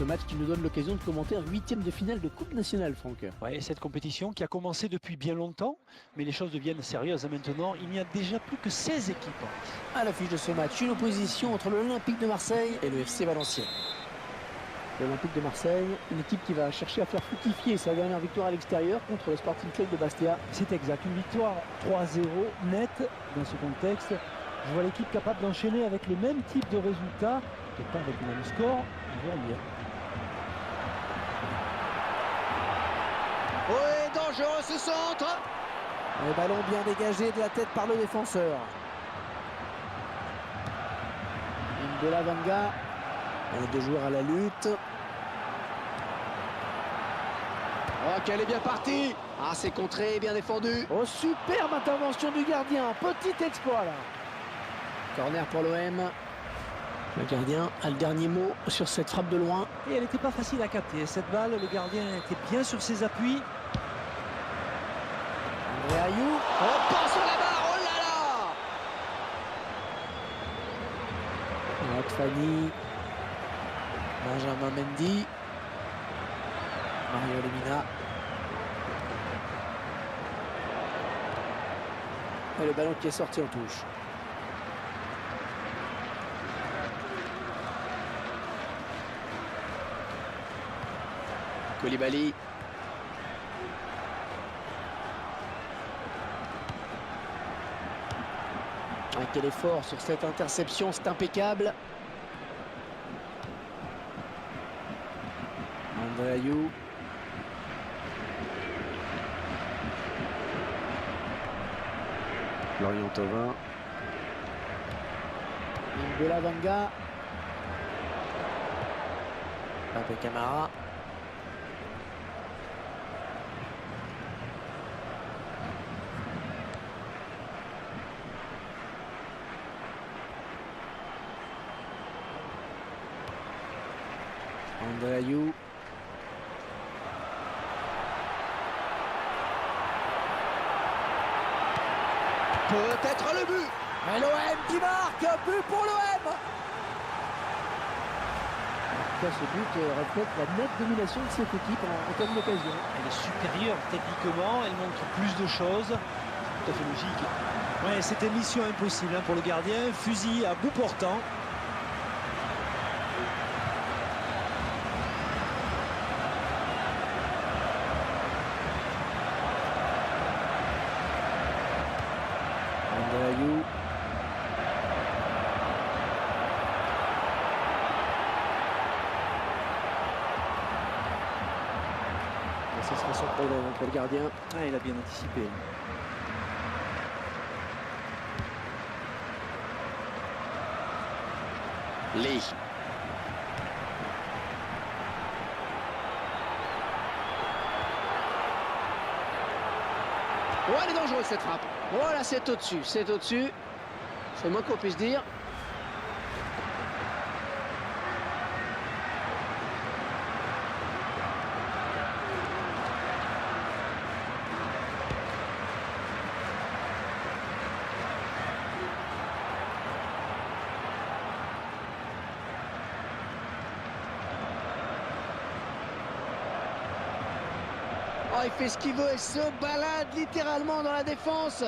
match qui nous donne l'occasion de commenter un 8e de finale de Coupe nationale, Franck. Ouais, cette compétition qui a commencé depuis bien longtemps, mais les choses deviennent sérieuses maintenant. Il n'y a déjà plus que 16 équipes. À l'affiche de ce match, une opposition entre l'Olympique de Marseille et le FC Valenciennes. L'Olympique de Marseille, une équipe qui va chercher à faire fructifier sa dernière victoire à l'extérieur contre le Sporting Club de Bastia. C'est exact, une victoire 3-0 nette dans ce contexte. Je vois l'équipe capable d'enchaîner avec le même type de résultat, peut-être pas avec le même score, on verra bien. Oui, dangereux ce centre. Le ballon bien dégagé de la tête par le défenseur. N'Golo Kanga, deux joueurs à la lutte. Oh, qu'elle est bien partie. Ah, c'est contré, bien défendu. Oh, superbe intervention du gardien, petit exploit là. Corner pour l'OM. Le gardien a le dernier mot sur cette frappe de loin. Et elle n'était pas facile à capter. Cette balle, le gardien était bien sur ses appuis. André Ayou. Oh, pas sur la barre, oh là là. Fanny. Benjamin Mendy. Mario Lemina. Et le ballon qui est sorti en touche. Koulibaly. Quel effort sur cette interception, c'est impeccable. André Ayou. Florian Thauvin. N'Golo Kanga. Pape Camara. André Ayou. Peut-être le but. Et l'OM qui marque, but pour l'OM. Ce but reflète la nette domination de cette équipe en termes d'occasion. Elle est supérieure techniquement, elle montre plus de choses. Tout à fait logique. Ouais, c'était mission impossible pour le gardien. Fusil à bout portant. André Ayou. Et ce sera son problème pour le gardien. Ah, il a bien anticipé. Lee. Oh, elle est dangereuse cette frappe. Oh là, c'est au-dessus, c'est au-dessus. C'est le moins qu'on puisse dire. Oh, il fait ce qu'il veut et se balade littéralement dans la défense.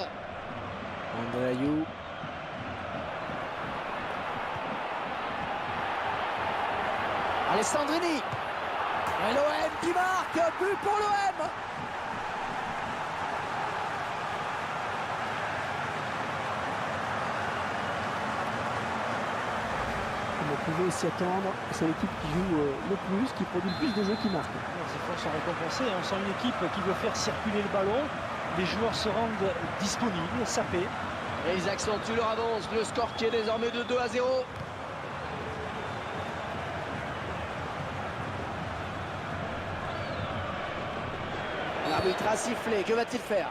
André Ayou. Alessandrini. Et l'OM qui marque, but pour l'OM. On pouvait s'y attendre, c'est l'équipe qui joue le plus, qui produit le plus de jeux qui marque. Les efforts sont récompensés. On sent une équipe qui veut faire circuler le ballon. Les joueurs se rendent disponibles, sapés. Et ils accentuent leur avance. Le score qui est désormais de 2-0. L'arbitre a sifflé, que va-t-il faire?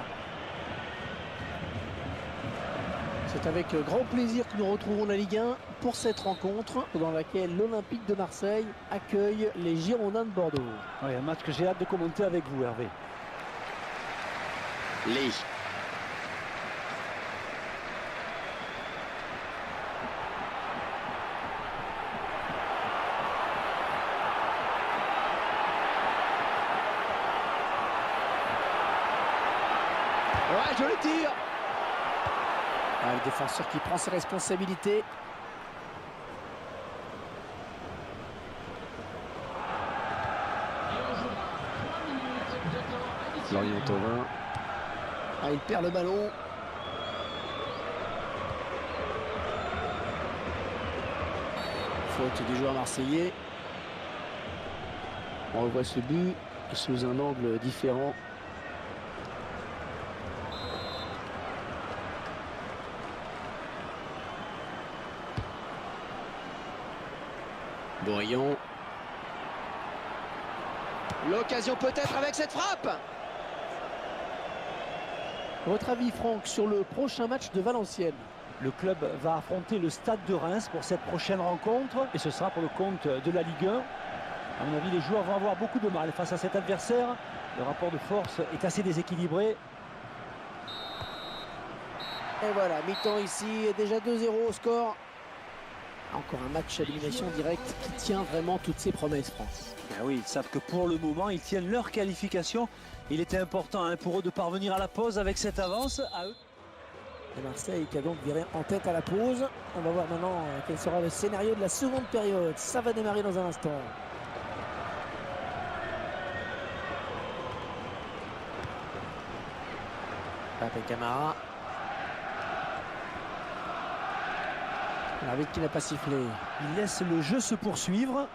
C'est avec grand plaisir que nous retrouvons la Ligue 1 pour cette rencontre dans laquelle l'Olympique de Marseille accueille les Girondins de Bordeaux. Oui, un match que j'ai hâte de commenter avec vous, Hervé. Lee. Ouais, joli tir. Ah, le défenseur qui prend ses responsabilités. Florian Thauvin. Ah, il perd le ballon. Faute du joueur marseillais. On revoit ce but sous un angle différent. Boyon. L'occasion peut-être avec cette frappe. Votre avis, Franck, sur le prochain match de Valenciennes? Le club va affronter le Stade de Reims pour cette prochaine rencontre et ce sera pour le compte de la Ligue 1. À mon avis, les joueurs vont avoir beaucoup de mal face à cet adversaire. Le rapport de force est assez déséquilibré. Et voilà, mi-temps ici, déjà 2-0 au score. Encore un match à élimination directe qui tient vraiment toutes ses promesses, France. Ben oui, ils savent que pour le moment, ils tiennent leur qualification. Il était important pour eux de parvenir à la pause avec cette avance. À eux. Et Marseille qui a donc viré en tête à la pause. On va voir maintenant quel sera le scénario de la seconde période. Ça va démarrer dans un instant. Pape Camara. L'arbitre qui n'a pas sifflé. Il laisse le jeu se poursuivre.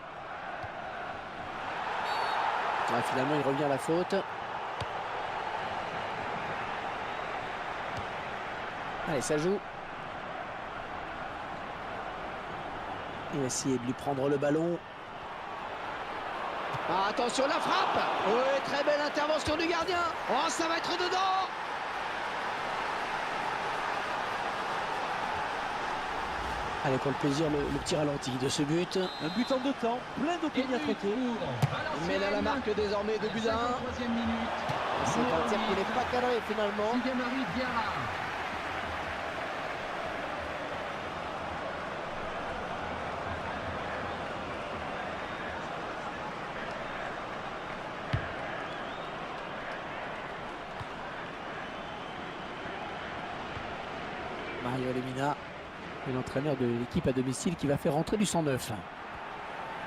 Ouais, finalement, il revient à la faute. Allez, ça joue. Il va essayer de lui prendre le ballon. Ah, attention, la frappe. Oui, très belle intervention du gardien. Oh, ça va être dedans. Allez, pour le plaisir, le petit ralenti de ce but. Un but en 2 temps, plein d'opinions à traiter. Il mène à la marque désormais de but à 1. C'est un tir qui n'est pas cadré finalement. Mario Lemina, l'entraîneur de l'équipe à domicile qui va faire rentrer du 109.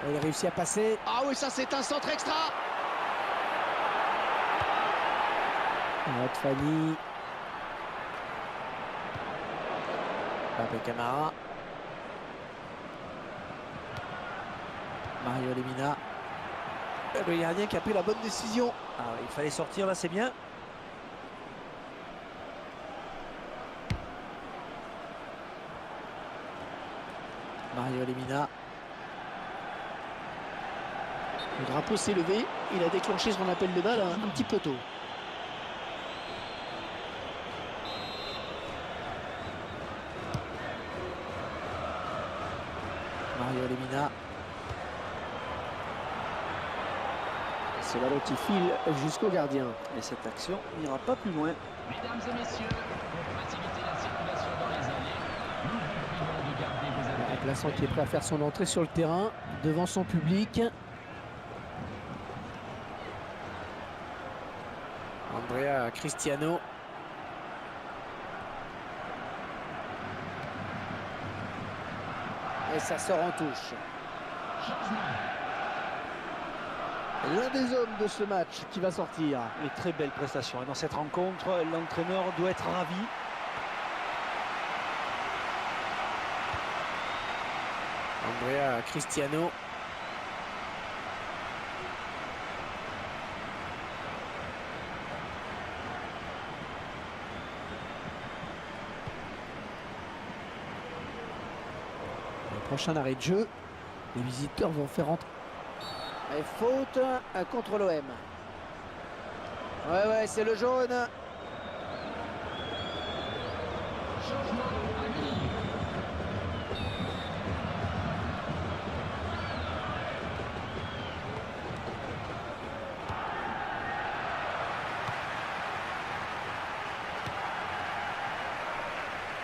Il a réussi à passer. Ah oui, ça c'est un centre extra. Fanny. Pape Camara. Mario Lemina. Le gardien qui a pris la bonne décision. Ah, il fallait sortir là, c'est bien. Mario Lemina. Le drapeau s'est levé. Il a déclenché ce qu'on appelle de balle un petit peu tôt. Mario Lemina. Ce ballon qui file jusqu'au gardien. Et cette action n'ira pas plus loin. Mesdames et messieurs, pour faciliter la circulation dans les allées, nous vous prions de garder vos Le affaires. remplaçant qui est prêt à faire son entrée sur le terrain devant son public. Andrea Cristiano. Et ça sort en touche. L'un des hommes de ce match qui va sortir. Une très belle prestation. Et dans cette rencontre, l'entraîneur doit être ravi. Andrea Cristiano. Le prochain arrêt de jeu. Les visiteurs vont faire entrer. Et faute contre l'OM. Ouais, c'est le jaune.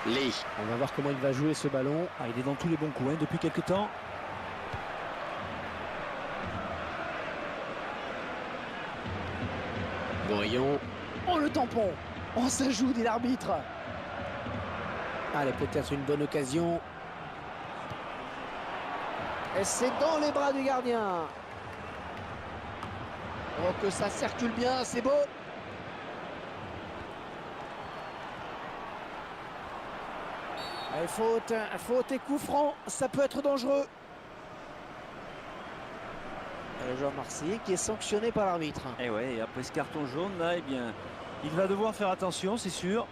Lee. On va voir comment il va jouer ce ballon. Ah, il est dans tous les bons coups depuis quelques temps. Boyon. Oh, le tampon. Oh, ça joue, dit l'arbitre. Allez, peut-être une bonne occasion. Et c'est dans les bras du gardien. Oh, que ça circule bien, c'est beau. Allez, faute et coup franc, ça peut être dangereux. Et le joueur marseillais qui est sanctionné par l'arbitre. Et ouais, et après ce carton jaune là, eh bien, il va devoir faire attention, c'est sûr.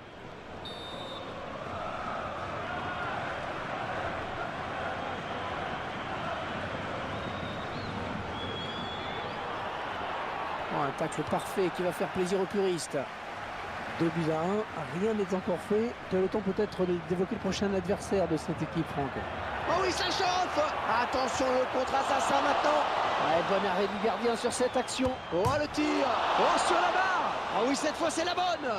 Oh, un tacle parfait qui va faire plaisir aux puristes. 2 buts à 1, rien n'est encore fait. Tu as le temps peut-être d'évoquer le prochain adversaire de cette équipe, Franck. Oh oui, ça chauffe. Attention, le contre-assassin maintenant. Ouais, bon arrêt du gardien sur cette action. Oh, le tir. Oh, sur la barre. Ah oui, cette fois, c'est la bonne.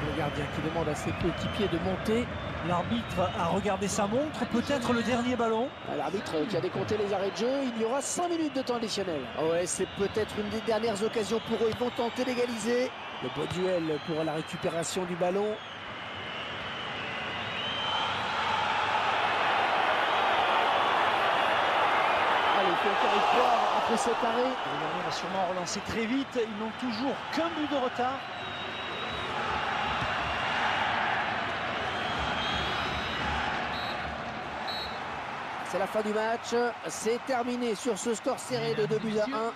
Le gardien qui demande à ses coéquipiers de monter. L'arbitre a regardé sa montre, peut-être le dernier ballon. L'arbitre qui a décompté les arrêts de jeu, il y aura 5 minutes de temps additionnel. Ouais, c'est peut-être une des dernières occasions pour eux, ils vont tenter d'égaliser. Le beau duel pour la récupération du ballon. Allez, il faut encore y croire après cet arrêt. Le gardien va sûrement relancer très vite, ils n'ont toujours qu'un but de retard. C'est la fin du match, c'est terminé sur ce score serré de 2 buts à 1. Je vous rappelle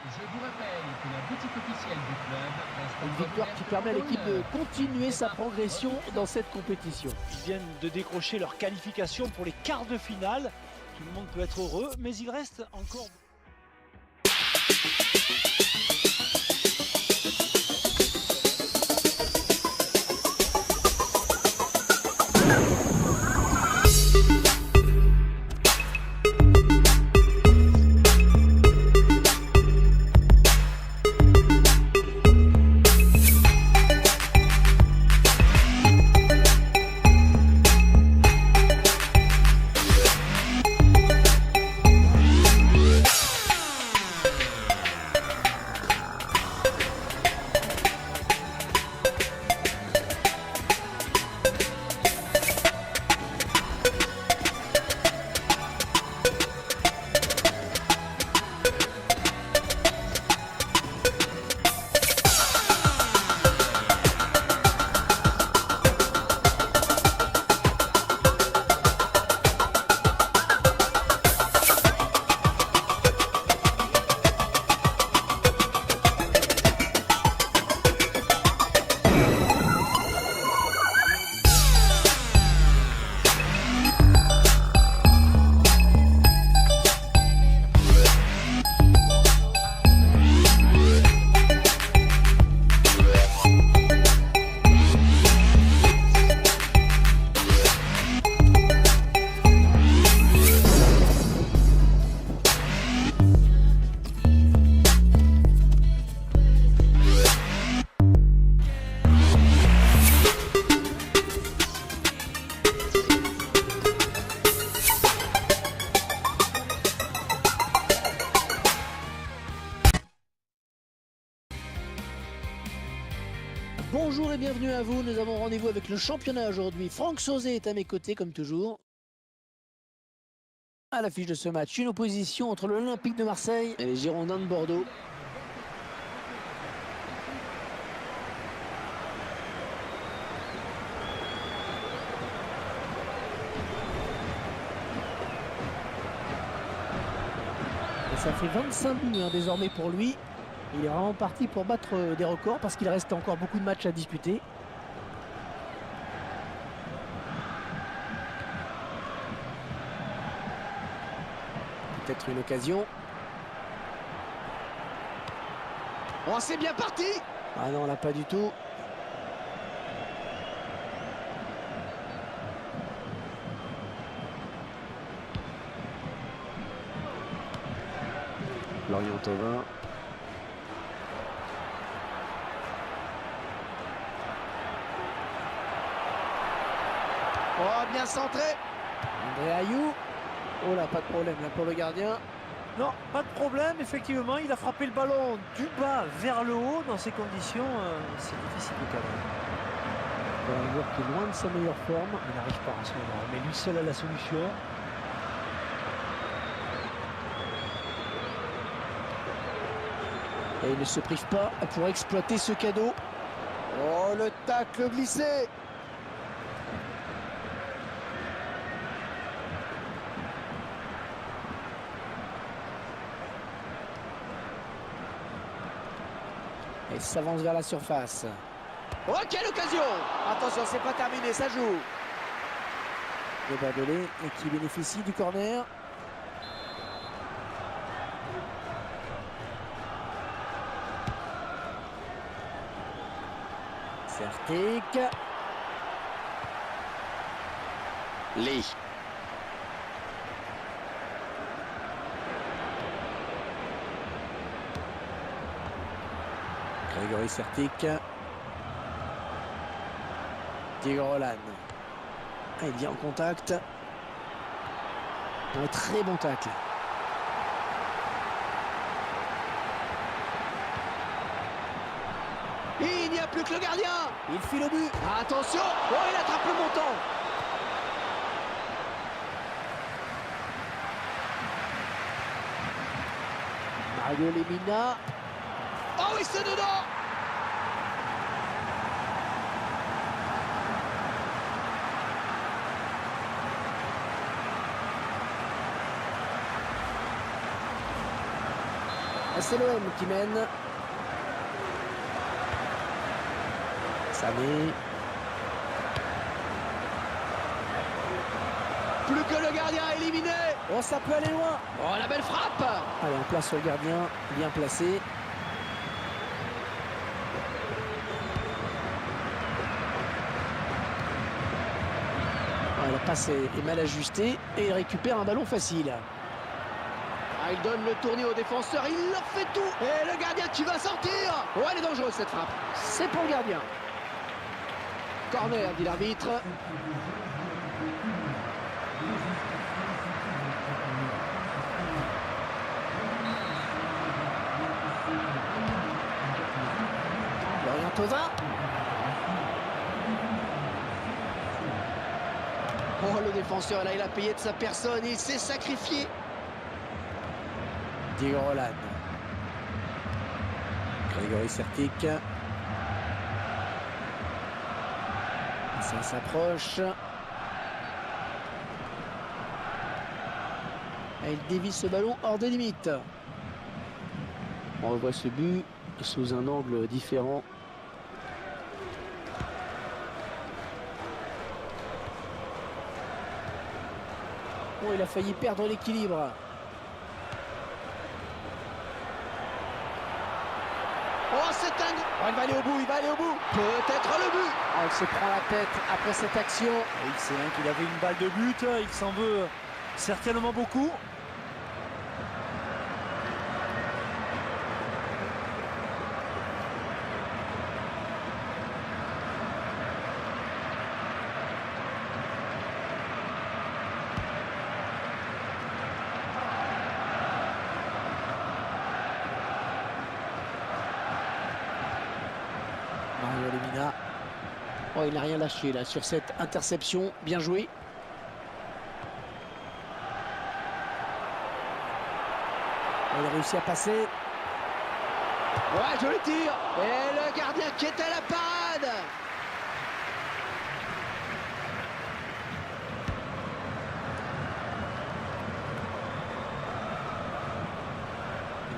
que la boutique officielle du club reste Une victoire qui permet à l'équipe de continuer sa progression dans cette compétition. Ils viennent de décrocher leur qualification pour les quarts de finale. Tout le monde peut être heureux, mais il reste encore... Bonjour et bienvenue à vous, nous avons rendez-vous avec le championnat aujourd'hui. Franck Sauzet est à mes côtés comme toujours. À l'affiche de ce match, une opposition entre l'Olympique de Marseille et les Girondins de Bordeaux. Et ça fait 25 buts désormais pour lui. Il est vraiment parti pour battre des records parce qu'il reste encore beaucoup de matchs à disputer. Peut-être une occasion. Oh, c'est bien parti. Ah non, là pas du tout. Lorient Thauvin. Oh, bien centré. André Ayou. Oh là, pas de problème là pour le gardien. Non, pas de problème, effectivement, il a frappé le ballon du bas vers le haut. Dans ces conditions, c'est difficile de cadrer. Un joueur qui est loin de sa meilleure forme. Il n'arrive pas en ce moment, mais lui seul a la solution. Et il ne se prive pas pour exploiter ce cadeau. Oh, le tacle glissé. Et s'avance vers la surface. Oh, quelle occasion! Attention, c'est pas terminé, ça joue. Le Bordelais qui bénéficie du corner. Sertic. Lee. Grégory Sertic. Diego Roland. Ah, il vient en contact. Un très bon tacle. Et il n'y a plus que le gardien. Il file au but. Attention! Oh, il attrape le montant. Mario Lemina. Oh oui, c'est dedans! C'est l'OM qui mène. Sané. Plus que le gardien éliminé. Oh, ça peut aller loin. Oh, la belle frappe. Allez, en place sur le gardien, bien placé. La passe est mal ajustée et il récupère un ballon facile. Ah, il donne le tournis aux défenseurs, il leur fait tout. Et le gardien qui va sortir. Oh, elle est dangereuse cette frappe. C'est pour le gardien. Corner, dit l'arbitre. Lorient Thauvin. Oh, le défenseur, là, il a payé de sa personne. Il s'est sacrifié. Diego Roland. Grégory Sertic. Ça s'approche. Et il dévie ce ballon hors des limites. On revoit ce but sous un angle différent. Oh, il a failli perdre l'équilibre. Oh, c'est un... Oh, il va aller au bout, il va aller au bout. Peut-être le but. Oh, il se prend la tête après cette action. Il sait bien qu'il avait une balle de but, il s'en veut certainement beaucoup. Mario Lemina. Oh, il n'a rien lâché là sur cette interception. Bien joué. Il a réussi à passer. Ouais, je le tire. Et le gardien qui est à la parade.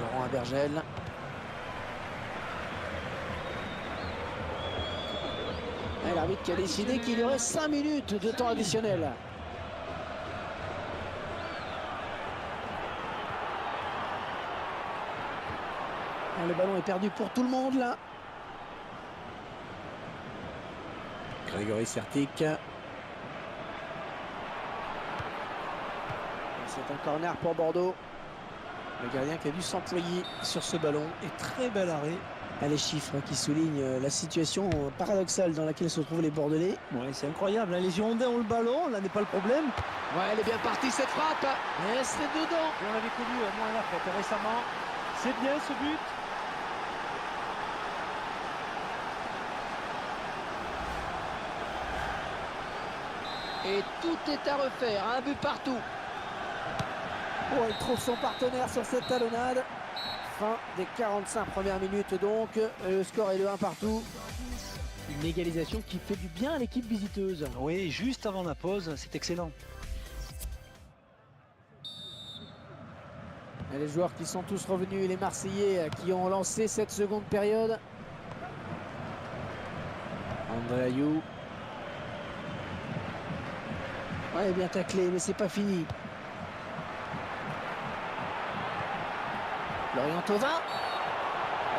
Laurent Abergel. Et l'arbitre qui a décidé qu'il y aurait 5 minutes de temps additionnel. Et le ballon est perdu pour tout le monde là. Grégory Sertic. C'est un corner pour Bordeaux. Le gardien qui a dû s'employer sur ce ballon. Et très bel arrêt Les chiffres qui soulignent la situation paradoxale dans laquelle se trouvent les Bordelais. Ouais, c'est incroyable, hein. Les Girondins ont le ballon, là n'est pas le problème. Ouais, elle est bien partie cette frappe. Et c'est dedans. Et on avait connu moins la fête récemment. C'est bien ce but. Et tout est à refaire, un but partout. Oh, il trouve son partenaire sur cette talonnade. Fin des 45 premières minutes donc. Le score est de 1 partout. Une égalisation qui fait du bien à l'équipe visiteuse. Oui, juste avant la pause, c'est excellent. Et les joueurs qui sont tous revenus, les Marseillais qui ont lancé cette seconde période. André Ayou. Ouais, bien taclé, mais c'est pas fini. Lorient Thauvin.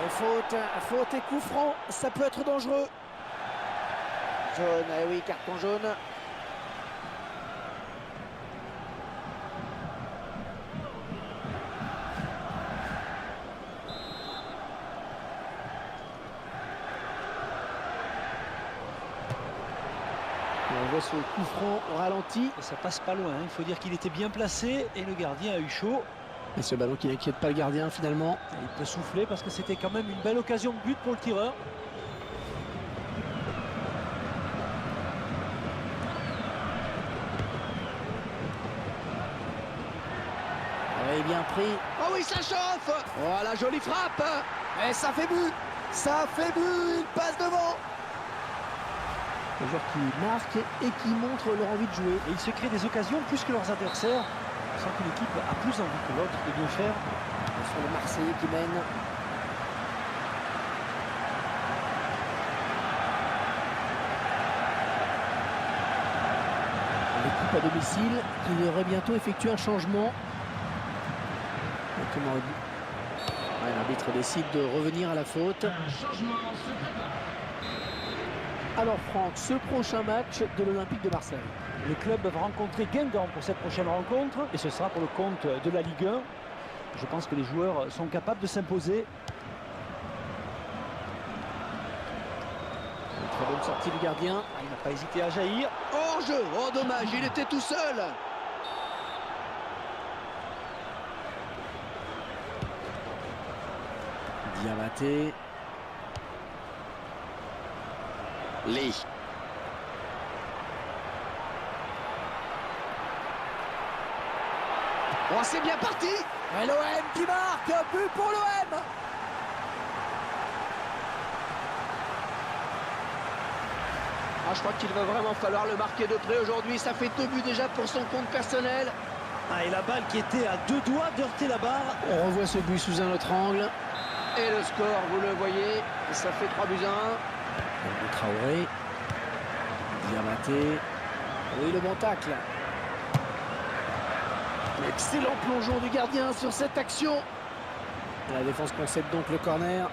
Et faute et coup franc, ça peut être dangereux. Jaune, eh oui, carton jaune. On voit ce coup franc au ralenti. Et ça passe pas loin, hein. Il faut dire qu'il était bien placé et le gardien a eu chaud. Et ce ballon qui n'inquiète pas le gardien finalement. Et il peut souffler parce que c'était quand même une belle occasion de but pour le tireur. Oui, bien pris. Oh oui, ça chauffe. Voilà, jolie frappe. Et ça fait but. Ça fait but. Il passe devant. Les joueurs qui marquent et qui montrent leur envie de jouer. Et ils se créent des occasions plus que leurs adversaires. On sent que l'équipe a plus envie que l'autre de bien faire. Ce sont les Marseillais qui mènent. L'équipe à domicile qui devrait bientôt effectuer un changement. Ouais, l'arbitre décide de revenir à la faute. Un changement se prépare. Alors Franck, ce prochain match de l'Olympique de Marseille. Le club va rencontrer Guingamp pour cette prochaine rencontre et ce sera pour le compte de la Ligue 1. Je pense que les joueurs sont capables de s'imposer. Une très bonne sortie du gardien. Il n'a pas hésité à jaillir. Hors-jeu. Oh, dommage, il était tout seul. Diabaté. Lee. Oh, c'est bien parti. Et l'OM qui marque, but pour l'OM. Ah, je crois qu'il va vraiment falloir le marquer de près aujourd'hui. Ça fait 2 buts déjà pour son compte personnel. Ah, et la balle qui était à 2 doigts d'heurter la barre. On revoit ce but sous un autre angle. Et le score, vous le voyez, ça fait 3 buts à 1. Le Traoré. Diabaté. Oui, le bon tacle. Excellent plongeon du gardien sur cette action. La défense concède donc le corner.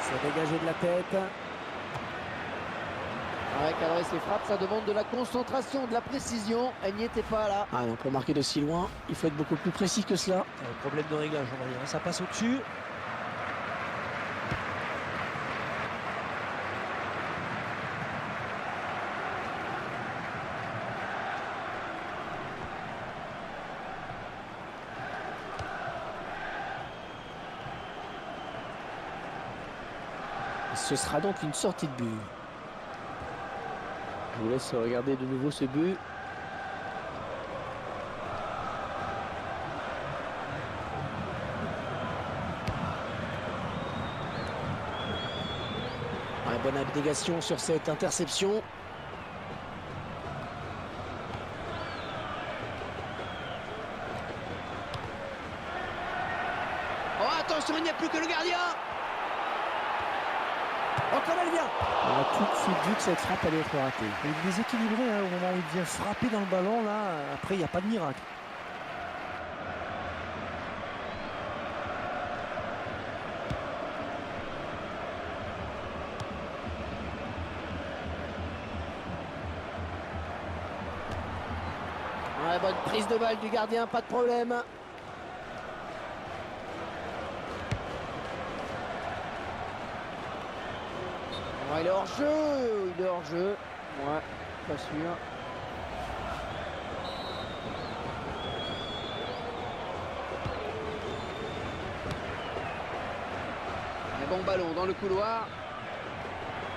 C'est dégagé de la tête. Ouais, cadrer ses frappes, ça demande de la concentration, de la précision. Elle n'y était pas là. Ah non, pour marquer de si loin, il faut être beaucoup plus précis que cela. Problème de réglage, on va dire. Ça passe au-dessus. Ce sera donc une sortie de but. Je vous laisse regarder de nouveau ce but. Bonne abnégation sur cette interception. Oh, attention, il n'y a plus que le gardien. Oh, comme elle vient. On a tout de suite vu que cette frappe allait être ratée. Il est déséquilibré hein, au moment où il vient frapper dans le ballon. Là, après, il n'y a pas de miracle. bonne prise de balle du gardien, pas de problème. Ouais, il est hors jeu, il est hors jeu. Ouais, pas sûr. Un bon ballon dans le couloir.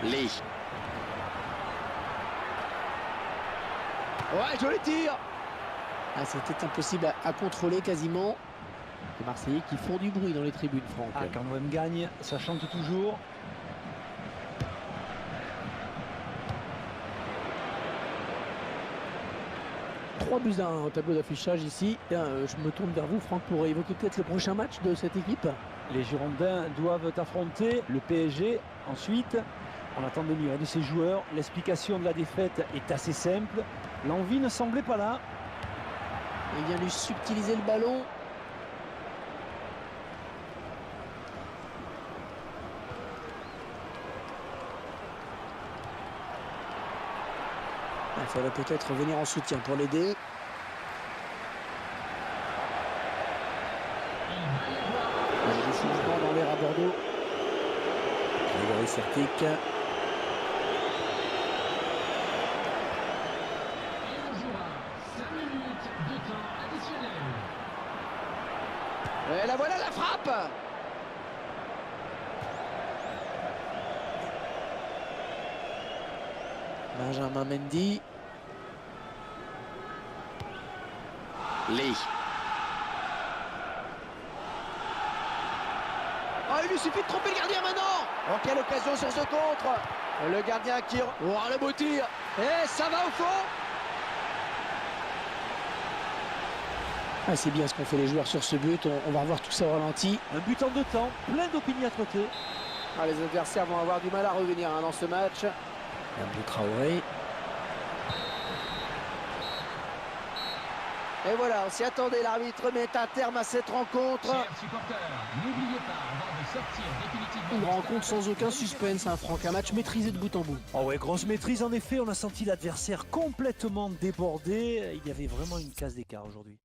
Lee. Ouais, joli tir. Ah, c'était impossible à contrôler quasiment. Les Marseillais qui font du bruit dans les tribunes, Franck. Ah, quand l'OM gagne, ça chante toujours. Trois buts à 1 au tableau d'affichage ici. Je me tourne vers vous, Franck, pour évoquer peut-être le prochain match de cette équipe. Les Girondins doivent affronter le PSG ensuite. On attend de mieux de ces joueurs. L'explication de la défaite est assez simple. L'envie ne semblait pas là. Il vient lui subtiliser le ballon. Il faudrait peut-être venir en soutien pour l'aider. Il y a du changement dans l'air à Bordeaux. Grégory Sertic. Et la voilà, la frappe. Benjamin Mendy. Lee. Oh, il lui suffit de tromper le gardien maintenant. Oh, quelle occasion sur ce contre. Le gardien qui... Oh, le beau tir. Et ça va au fond. Ah, c'est bien ce qu'ont fait les joueurs sur ce but. On va revoir tout ça au ralenti. Un but en 2 temps, plein d'opiniâtreté. Ah, les adversaires vont avoir du mal à revenir dans ce match. Abdou Traoré. Et voilà, on s'y attendait, l'arbitre met un terme à cette rencontre. Chers supporters, n'oubliez pas, avant de sortir définitivement... Une rencontre sans aucun suspense, hein, Franck. Un match maîtrisé de bout en bout. Oh ouais, grosse maîtrise en effet. On a senti l'adversaire complètement débordé. Il y avait vraiment une case d'écart aujourd'hui.